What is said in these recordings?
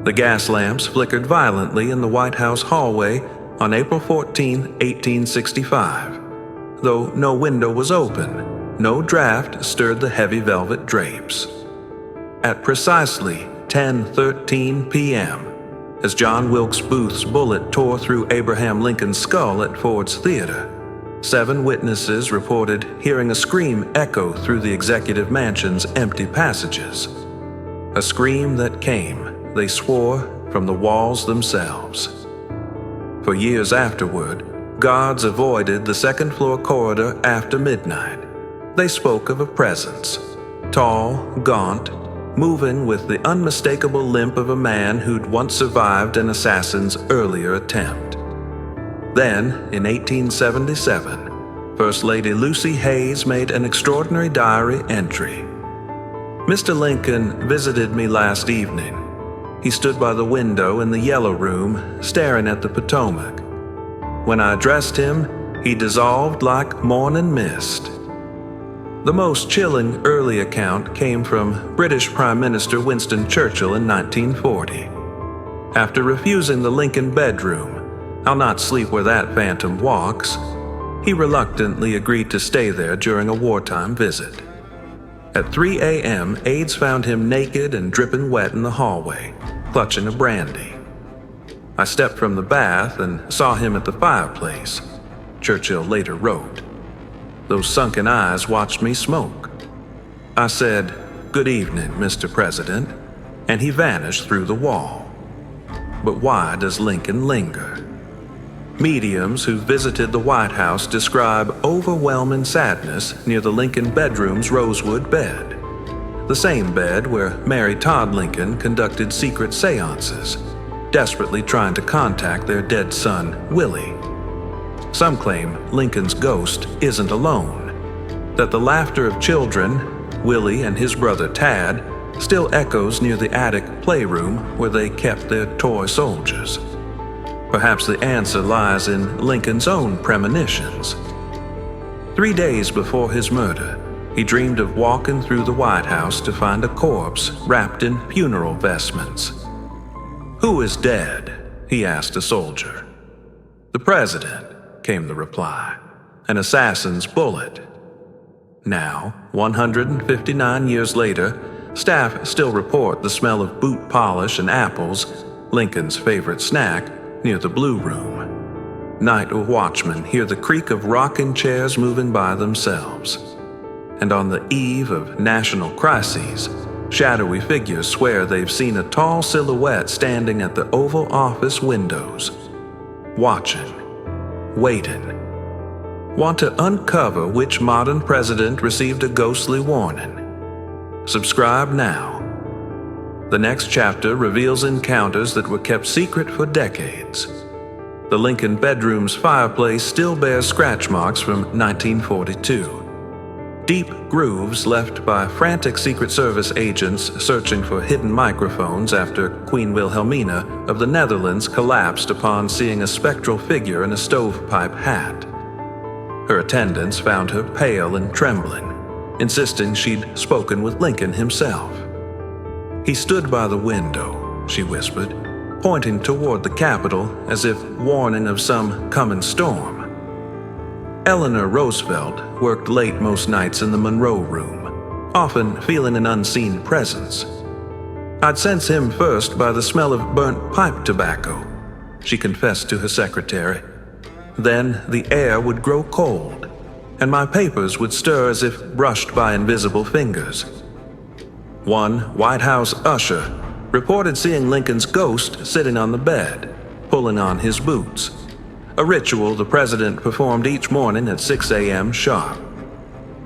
The gas lamps flickered violently in the White House hallway on April 14, 1865. Though no window was open, no draft stirred the heavy velvet drapes. At precisely 10:13 p.m., as John Wilkes Booth's bullet tore through Abraham Lincoln's skull at Ford's Theater, 7 witnesses reported hearing a scream echo through the executive mansion's empty passages. A scream that came, they swore, from the walls themselves. For years afterward, guards avoided the second-floor corridor after midnight. They spoke of a presence, tall, gaunt, moving with the unmistakable limp of a man who'd once survived an assassin's earlier attempt. Then, in 1877, First Lady Lucy Hayes made an extraordinary diary entry. "Mr. Lincoln visited me last evening. He stood by the window in the Yellow Room, staring at the Potomac. When I addressed him, he dissolved like morning mist." The most chilling early account came from British Prime Minister Winston Churchill in 1940. After refusing the Lincoln bedroom, "I'll not sleep where that phantom walks," he reluctantly agreed to stay there during a wartime visit. At 3 a.m., aides found him naked and dripping wet in the hallway, clutching a brandy. "I stepped from the bath and saw him at the fireplace," Churchill later wrote. "Those sunken eyes watched me smoke. I said, 'Good evening, Mr. President,' and he vanished through the wall." But why does Lincoln linger? Mediums who visited the White House describe overwhelming sadness near the Lincoln bedroom's rosewood bed, the same bed where Mary Todd Lincoln conducted secret seances, desperately trying to contact their dead son, Willie. Some claim Lincoln's ghost isn't alone, that the laughter of children, Willie and his brother Tad, still echoes near the attic playroom where they kept their toy soldiers. Perhaps the answer lies in Lincoln's own premonitions. 3 days before his murder, he dreamed of walking through the White House to find a corpse wrapped in funeral vestments. "Who is dead?" he asked a soldier. "The president," came the reply. "An assassin's bullet." Now, 159 years later, staff still report the smell of boot polish and apples, Lincoln's favorite snack, near the Blue Room. Night watchmen hear the creak of rocking chairs moving by themselves. And on the eve of national crises, shadowy figures swear they've seen a tall silhouette standing at the Oval Office windows, watching, waiting. Want to uncover which modern president received a ghostly warning? Subscribe now. The next chapter reveals encounters that were kept secret for decades. The Lincoln bedroom's fireplace still bears scratch marks from 1942. Deep grooves left by frantic Secret Service agents searching for hidden microphones after Queen Wilhelmina of the Netherlands collapsed upon seeing a spectral figure in a stovepipe hat. Her attendants found her pale and trembling, insisting she'd spoken with Lincoln himself. "He stood by the window," she whispered, pointing toward the Capitol as if warning of some coming storm. Eleanor Roosevelt worked late most nights in the Monroe Room, often feeling an unseen presence. "I'd sense him first by the smell of burnt pipe tobacco," she confessed to her secretary. "Then the air would grow cold, and my papers would stir as if brushed by invisible fingers." One White House usher reported seeing Lincoln's ghost sitting on the bed, pulling on his boots, a ritual the president performed each morning at 6 a.m. sharp.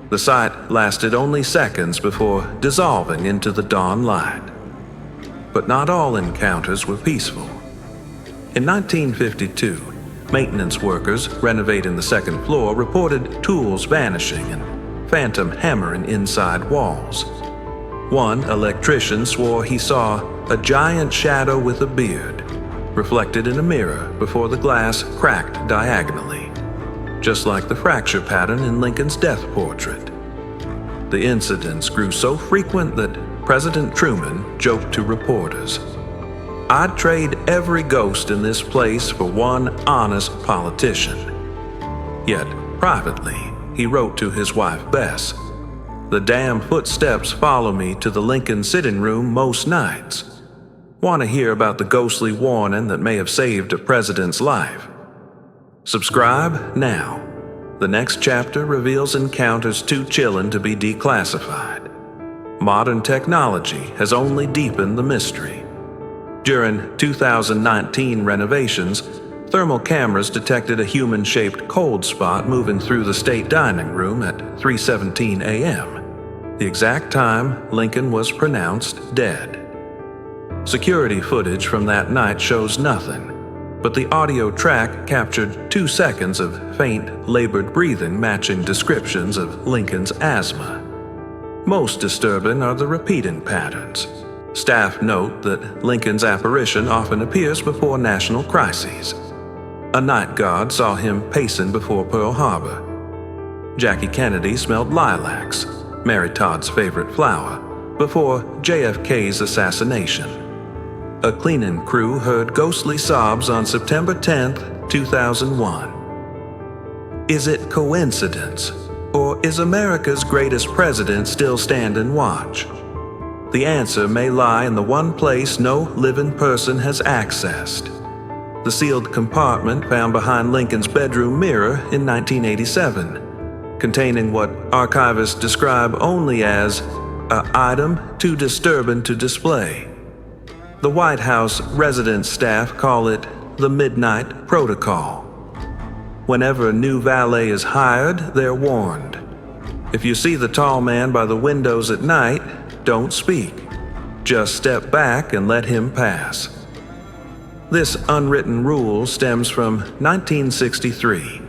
The sight lasted only seconds before dissolving into the dawn light. But not all encounters were peaceful. In 1952, maintenance workers renovating the second floor reported tools vanishing and phantom hammering inside walls. One electrician swore he saw a giant shadow with a beard, reflected in a mirror before the glass cracked diagonally, just like the fracture pattern in Lincoln's death portrait. The incidents grew so frequent that President Truman joked to reporters, I'd trade every ghost in this place for one honest politician. Yet, privately, he wrote to his wife Bess, "The damn footsteps follow me to the Lincoln sitting room most nights. Want to hear about the ghostly warning that may have saved a president's life? Subscribe now. The next chapter reveals encounters too chilling to be declassified. Modern technology has only deepened the mystery. During 2019 renovations, thermal cameras detected a human-shaped cold spot moving through the state dining room at 3:17 a.m., the exact time Lincoln was pronounced dead. Security footage from that night shows nothing, but the audio track captured 2 seconds of faint, labored breathing matching descriptions of Lincoln's asthma. Most disturbing are the repeating patterns. Staff note that Lincoln's apparition often appears before national crises. A night guard saw him pacing before Pearl Harbor. Jackie Kennedy smelled lilacs, Mary Todd's favorite flower, before JFK's assassination. A cleaning crew heard ghostly sobs on September 10, 2001. Is it coincidence, or is America's greatest president still standing watch? The answer may lie in the one place no living person has accessed: the sealed compartment found behind Lincoln's bedroom mirror in 1987, containing what archivists describe only as an item too disturbing to display. The White House residence staff call it the Midnight Protocol. Whenever a new valet is hired, they're warned. If you see the tall man by the windows at night, don't speak. Just step back and let him pass. This unwritten rule stems from 1963,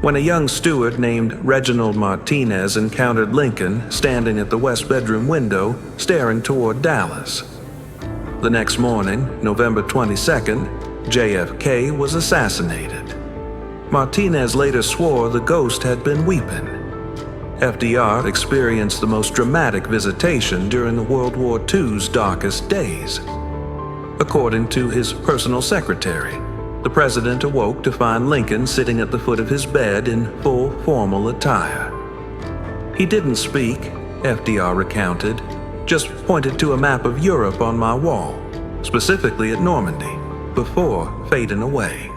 when a young steward named Reginald Martinez encountered Lincoln standing at the west bedroom window staring toward Dallas. The next morning, November 22nd, JFK was assassinated. Martinez later swore the ghost had been weeping. FDR experienced the most dramatic visitation during the World War II's darkest days. According to his personal secretary, the president awoke to find Lincoln sitting at the foot of his bed in full formal attire. He didn't speak, FDR recounted, just pointed to a map of Europe on my wall, specifically at Normandy, before fading away.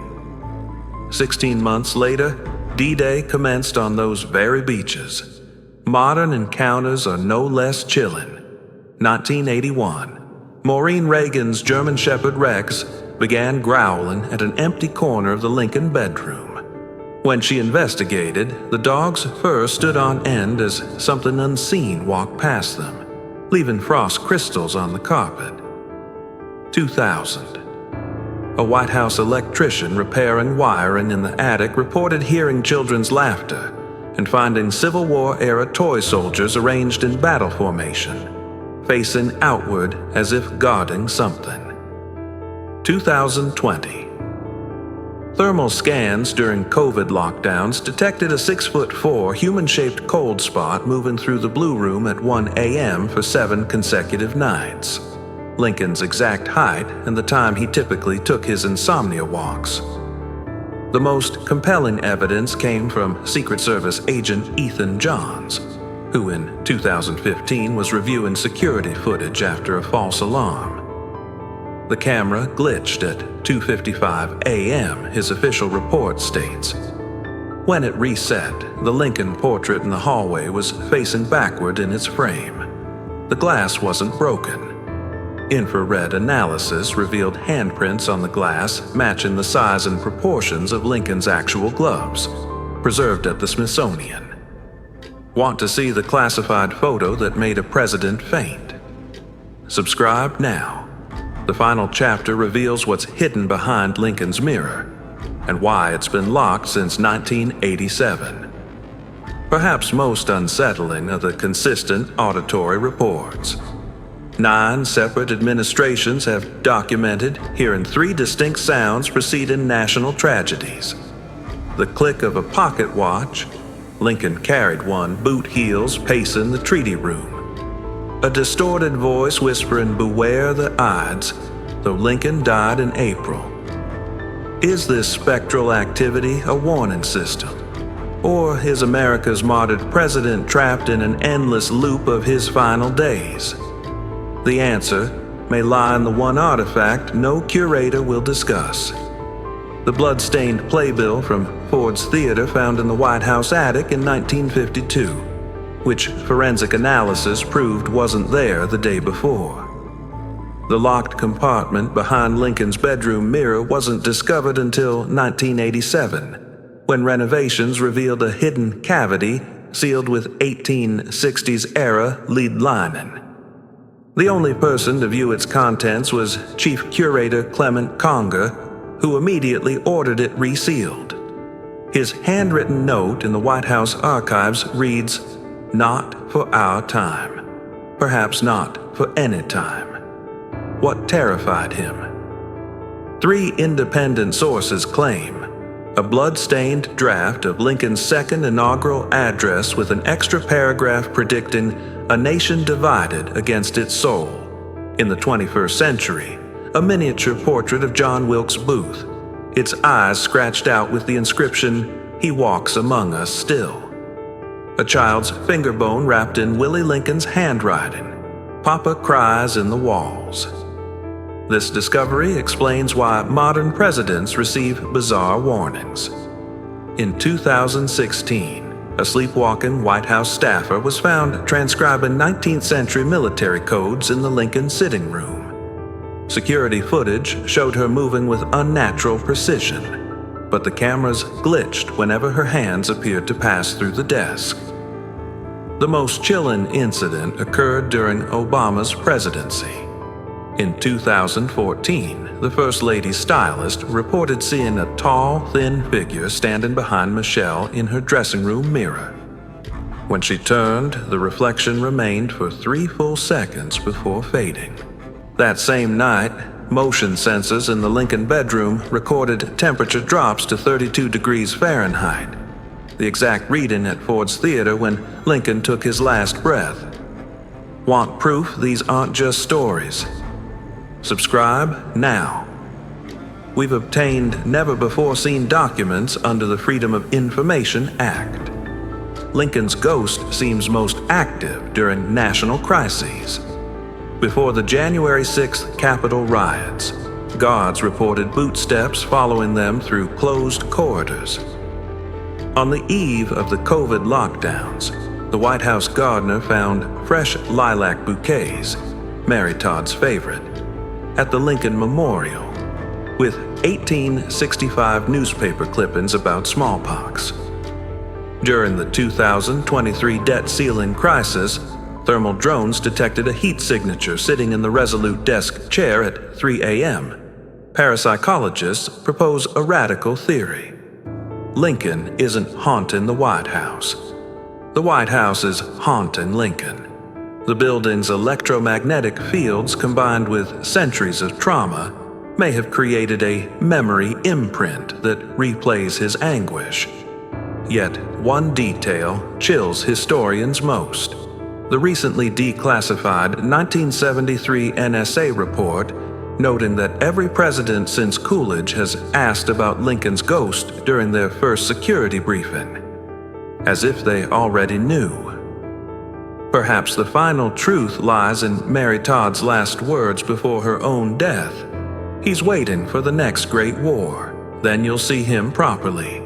16 months later, D-Day commenced on those very beaches. Modern encounters are no less chilling. 1981, Maureen Reagan's German Shepherd Rex began growling at an empty corner of the Lincoln bedroom. When she investigated, the dog's fur stood on end as something unseen walked past them, leaving frost crystals on the carpet. 2000. A White House electrician repairing wiring in the attic reported hearing children's laughter and finding Civil War-era toy soldiers arranged in battle formation, facing outward as if guarding something. 2020. Thermal scans during COVID lockdowns detected a 6'4" human-shaped cold spot moving through the Blue Room at 1 a.m. for 7 consecutive nights. Lincoln's exact height and the time he typically took his insomnia walks. The most compelling evidence came from Secret Service agent Ethan Johns, who in 2015 was reviewing security footage after a false alarm. The camera glitched at 2:55 a.m., his official report states. When it reset, the Lincoln portrait in the hallway was facing backward in its frame. The glass wasn't broken. Infrared analysis revealed handprints on the glass matching the size and proportions of Lincoln's actual gloves, preserved at the Smithsonian. Want to see the classified photo that made a president faint? Subscribe now. The final chapter reveals what's hidden behind Lincoln's mirror and why it's been locked since 1987. Perhaps most unsettling are the consistent auditory reports. 9 separate administrations have documented hearing 3 distinct sounds preceding national tragedies. The click of a pocket watch, Lincoln carried one, boot heels pacing the treaty room. A distorted voice whispering, "Beware the Ides," though Lincoln died in April. Is this spectral activity a warning system? Or is America's martyred president trapped in an endless loop of his final days? The answer may lie in the one artifact no curator will discuss: the blood-stained playbill from Ford's Theater found in the White House attic in 1952, which forensic analysis proved wasn't there the day before. The locked compartment behind Lincoln's bedroom mirror wasn't discovered until 1987, when renovations revealed a hidden cavity sealed with 1860s-era lead linen. The only person to view its contents was Chief Curator Clement Conger, who immediately ordered it resealed. His handwritten note in the White House archives reads, "Not for our time. Perhaps not for any time." What terrified him? 3 independent sources claim a blood-stained draft of Lincoln's second inaugural address with an extra paragraph predicting a nation divided against its soul. In the 21st century, a miniature portrait of John Wilkes Booth, its eyes scratched out with the inscription, "He walks among us still." A child's finger bone wrapped in Willie Lincoln's handwriting, "Papa cries in the walls." This discovery explains why modern presidents receive bizarre warnings. In 2016, a sleepwalking White House staffer was found transcribing 19th century military codes in the Lincoln sitting room. Security footage showed her moving with unnatural precision, but the cameras glitched whenever her hands appeared to pass through the desk. The most chilling incident occurred during Obama's presidency. In 2014, the First Lady's stylist reported seeing a tall, thin figure standing behind Michelle in her dressing room mirror. When she turned, the reflection remained for 3 full seconds before fading. That same night, motion sensors in the Lincoln bedroom recorded temperature drops to 32 degrees Fahrenheit, the exact reading at Ford's Theater when Lincoln took his last breath. Want proof these aren't just stories? Subscribe now. We've obtained never-before-seen documents under the Freedom of Information Act. Lincoln's ghost seems most active during national crises. Before the January 6th Capitol riots, guards reported footsteps following them through closed corridors. On the eve of the COVID lockdowns, the White House gardener found fresh lilac bouquets, Mary Todd's favorite, at the Lincoln Memorial, with 1865 newspaper clippings about smallpox. During the 2023 debt ceiling crisis, thermal drones detected a heat signature sitting in the Resolute desk chair at 3 a.m. Parapsychologists propose a radical theory. Lincoln isn't haunting the White House. The White House is haunting Lincoln. The building's electromagnetic fields, combined with centuries of trauma, may have created a memory imprint that replays his anguish. Yet one detail chills historians most: the recently declassified 1973 NSA report noting that every president since Coolidge has asked about Lincoln's ghost during their first security briefing, as if they already knew. Perhaps the final truth lies in Mary Todd's last words before her own death. He's waiting for the next great war. Then you'll see him properly.